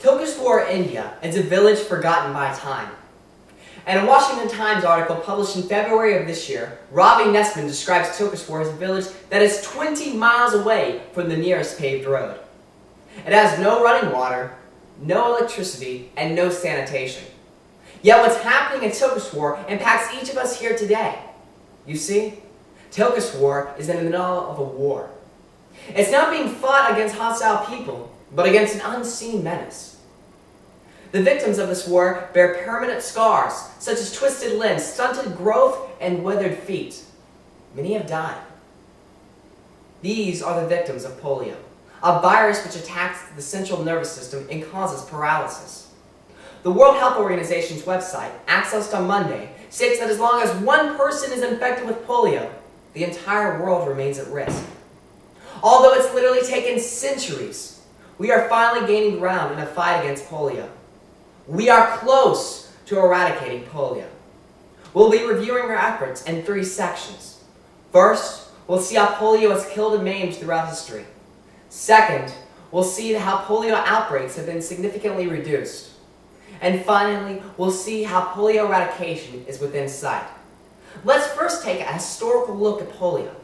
Tokeswar, India is a village forgotten by time. In a Washington Times article published in February of this year, Ravi Nesman describes Tokeswar as a village that is 20 miles away from the nearest paved road. It has no running water, no electricity, and no sanitation. Yet what's happening in Tokeswar impacts each of us here today. You see, Tokeswar is in the middle of a war. It's not being fought against hostile people, but against an unseen menace. The victims of this war bear permanent scars, such as twisted limbs, stunted growth, and withered feet. Many have died. These are the victims of polio, a virus which attacks the central nervous system and causes paralysis. The World Health Organization's website, accessed on Monday, states that as long as one person is infected with polio, the entire world remains at risk. Although it's literally taken centuries, we are finally gaining ground in a fight against polio. We are close to eradicating polio. We'll be reviewing our efforts in 3 sections. First, we'll see how polio has killed and maimed throughout history. Second, we'll see how polio outbreaks have been significantly reduced. And finally, we'll see how polio eradication is within sight. Let's first take a historical look at polio.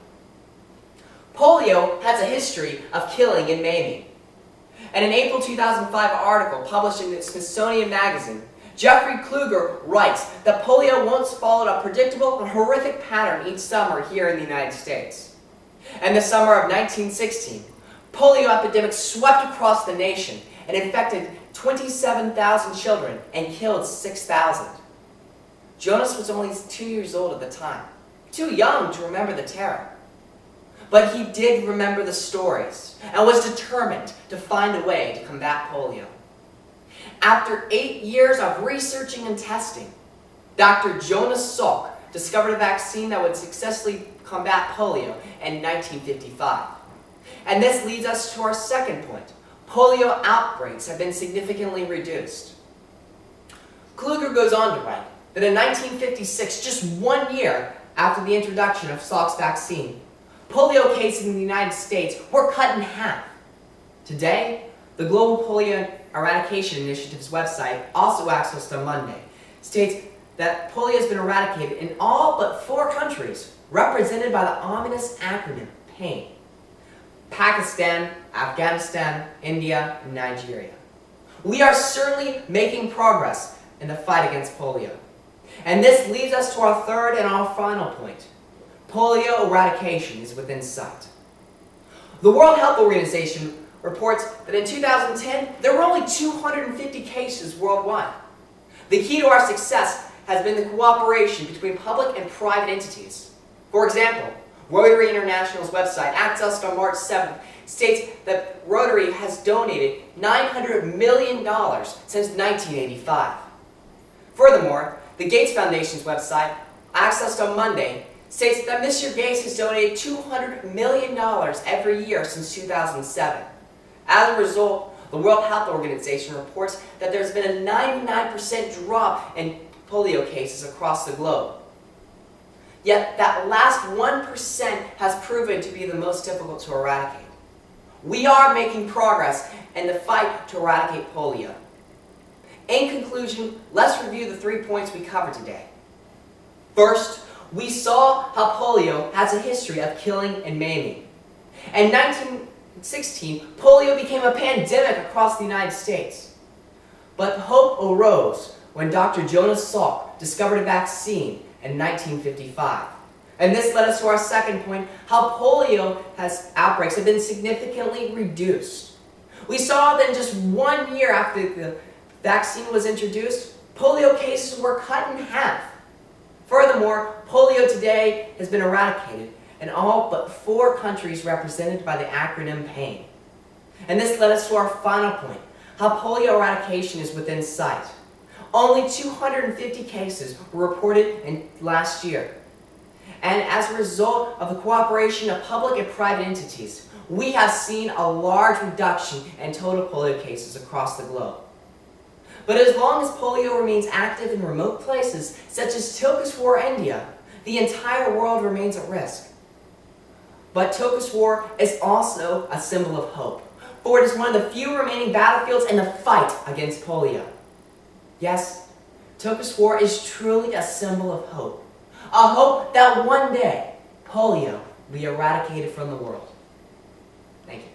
Polio has a history of killing and maiming. In an April 2005 article published in the Smithsonian Magazine, Jeffrey Kluger writes that polio once followed a predictable and horrific pattern each summer here in the United States. In the summer of 1916, polio epidemic swept across the nation and infected 27,000 children and killed 6,000. Jonas was only 2 years old at the time, too young to remember the terror. But he did remember the stories and was determined to find a way to combat polio. After 8 years of researching and testing, Dr. Jonas Salk discovered a vaccine that would successfully combat polio in 1955. And this leads us to our second point. Polio outbreaks have been significantly reduced. Kluger goes on to write that in 1956, just 1 year after the introduction of Salk's vaccine, polio cases in the United States were cut in half. Today, the Global Polio Eradication Initiative's website, also accessed on Monday, states that polio has been eradicated in all but 4 countries, represented by the ominous acronym PAIN: Pakistan, Afghanistan, India, and Nigeria. We are certainly making progress in the fight against polio. And this leads us to our third and our final point. Polio eradication is within sight. The World Health Organization reports that in 2010, there were only 250 cases worldwide. The key to our success has been the cooperation between public and private entities. For example, Rotary International's website, accessed on March 7th, states that Rotary has donated $900 million since 1985. Furthermore, the Gates Foundation's website, accessed on Monday, states that Mr. Gates has donated $200 million every year since 2007. As a result, the World Health Organization reports that there's been a 99% drop in polio cases across the globe. Yet that last 1% has proven to be the most difficult to eradicate. We are making progress in the fight to eradicate polio. In conclusion, let's review the 3 points we covered today. First, we saw how polio has a history of killing and maiming. In 1916, polio became a pandemic across the United States. But hope arose when Dr. Jonas Salk discovered a vaccine in 1955. And this led us to our second point, how polio outbreaks have been significantly reduced. We saw that in just 1 year after the vaccine was introduced, polio cases were cut in half. Furthermore, polio today has been eradicated in all but 4 countries represented by the acronym PAIN. And this led us to our final point, how polio eradication is within sight. Only 250 cases were reported last year. And as a result of the cooperation of public and private entities, we have seen a large reduction in total polio cases across the globe. But as long as polio remains active in remote places, such as Tokeswar, India, the entire world remains at risk. But Tokeswar is also a symbol of hope. for it is one of the few remaining battlefields in the fight against polio. Yes, Tokus War is truly a symbol of hope. A hope that one day polio will be eradicated from the world. Thank you.